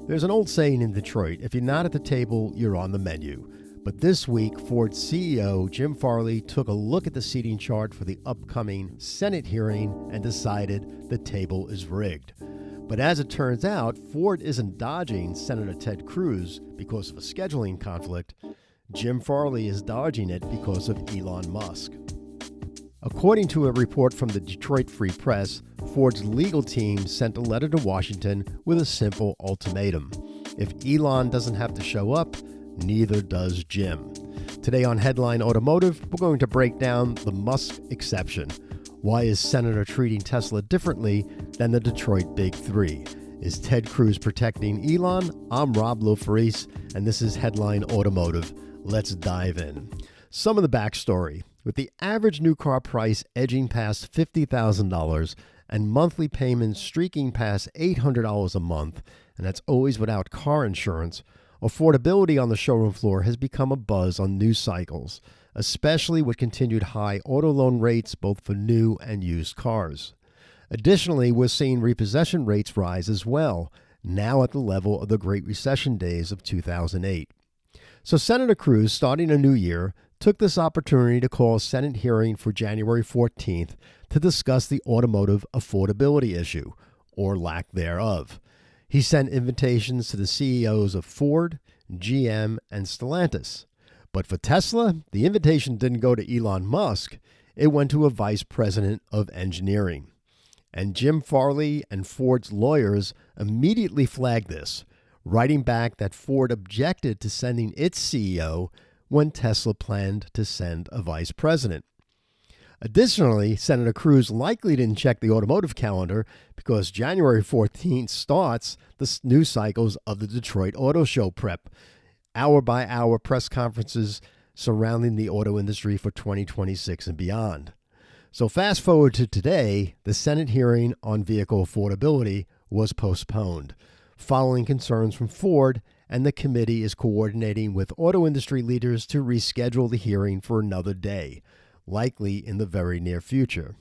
There's an old saying in Detroit, if you're not at the table, you're on the menu. But this week, Ford's CEO Jim Farley took a look at the seating chart for the upcoming Senate hearing and decided the table is rigged. But as it turns out, Ford isn't dodging Senator Ted Cruz because of a scheduling conflict. Jim Farley is dodging it because of Elon Musk. According to a report from the Detroit Free Press, Ford's legal team sent a letter to Washington with a simple ultimatum. If Elon doesn't have to show up, neither does Jim. Today on Headline Automotive, we're going to break down the Musk exception. Why is Senator treating Tesla differently than the Detroit Big Three? Is Ted Cruz protecting Elon? I'm Rob Lofaris, and this is Headline Automotive. Let's dive in. Some of the backstory. With the average new car price edging past $50,000 and monthly payments streaking past $800 a month, and that's always without car insurance, affordability on the showroom floor has become a buzz on news cycles, especially with continued high auto loan rates both for new and used cars. Additionally, we're seeing repossession rates rise as well, now at the level of the Great Recession days of 2008. So Senator Cruz, starting a new year, took this opportunity to call a Senate hearing for January 14th to discuss the automotive affordability issue, or lack thereof. He sent invitations to the CEOs of Ford, GM, and Stellantis. But for Tesla, the invitation didn't go to Elon Musk. It went to a vice president of engineering. And Jim Farley and Ford's lawyers immediately flagged this, writing back that Ford objected to sending its CEO when Tesla planned to send a vice president. Additionally, Senator Cruz likely didn't check the automotive calendar because January 14th starts the news cycles of the Detroit Auto Show prep, hour-by-hour press conferences surrounding the auto industry for 2026 and beyond. So fast forward to today, the Senate hearing on vehicle affordability was postponed, following concerns from Ford, and the committee is coordinating with auto industry leaders to reschedule the hearing for another day, likely in the very near future.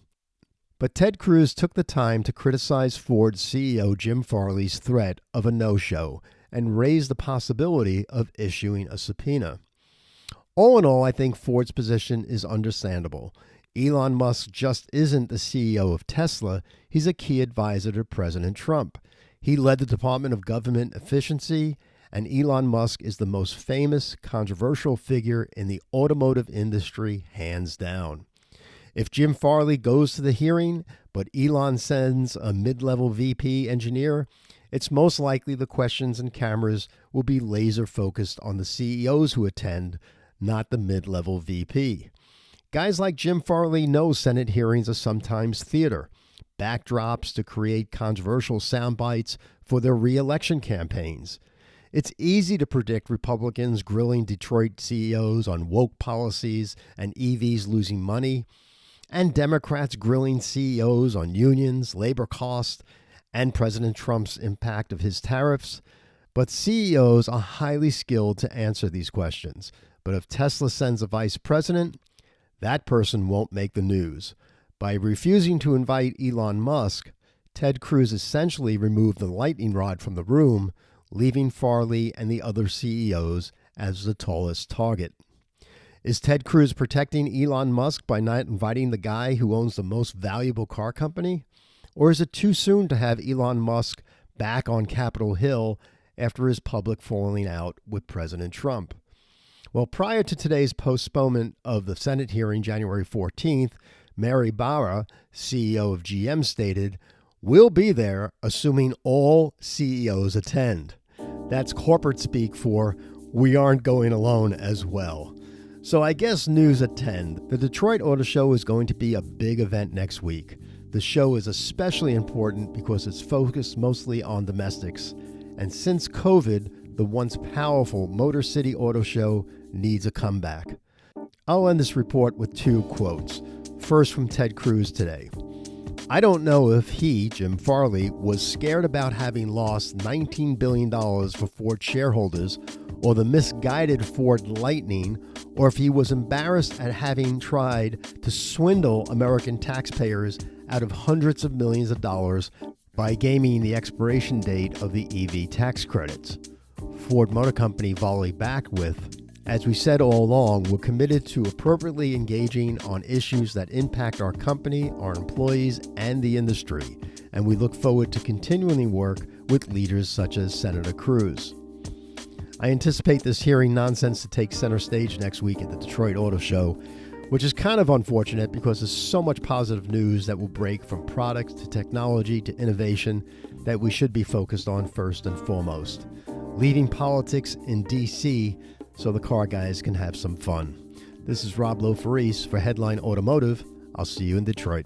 But Ted Cruz took the time to criticize Ford's CEO Jim Farley's threat of a no-show and raised the possibility of issuing a subpoena. All in all, I think Ford's position is understandable. Elon Musk just isn't the CEO of Tesla. He's a key advisor to President Trump. He led the Department of Government Efficiency, and Elon Musk is the most famous, controversial figure in the automotive industry, hands down. If Jim Farley goes to the hearing, but Elon sends a mid-level VP engineer, it's most likely the questions and cameras will be laser-focused on the CEOs who attend, not the mid-level VP. Guys like Jim Farley know Senate hearings are sometimes theater, backdrops to create controversial sound bites for their re-election campaigns. It's easy to predict Republicans grilling Detroit CEOs on woke policies and EVs losing money, and Democrats grilling CEOs on unions, labor costs, and President Trump's impact of his tariffs. But CEOs are highly skilled to answer these questions. But if Tesla sends a vice president, that person won't make the news. By refusing to invite Elon Musk, Ted Cruz essentially removed the lightning rod from the room, leaving Farley and the other CEOs as the tallest target. Is Ted Cruz protecting Elon Musk by not inviting the guy who owns the most valuable car company? Or is it too soon to have Elon Musk back on Capitol Hill after his public falling out with President Trump? Well, prior to today's postponement of the Senate hearing January 14th, Mary Barra, CEO of GM, stated, "We'll be there assuming all CEOs attend." That's corporate speak for we aren't going alone as well. So I guess news at 10. The Detroit Auto Show is going to be a big event next week. The show is especially important because it's focused mostly on domestics. And since COVID, the once powerful Motor City Auto Show needs a comeback. I'll end this report with two quotes. First from Ted Cruz today. "I don't know if he, Jim Farley, was scared about having lost $19 billion for Ford shareholders or the misguided Ford Lightning, or if he was embarrassed at having tried to swindle American taxpayers out of hundreds of millions of dollars by gaming the expiration date of the EV tax credits. Ford Motor Company volleyed back with, "As we said all along, we're committed to appropriately engaging on issues that impact our company, our employees, and the industry, and we look forward to continuing work with leaders such as Senator Cruz." I anticipate this hearing nonsense to take center stage next week at the Detroit Auto Show, which is kind of unfortunate because there's so much positive news that will break from products to technology to innovation that we should be focused on first and foremost. Leaving politics in D.C. so the car guys can have some fun. This is Rob Lofaris for Headline Automotive. I'll see you in Detroit.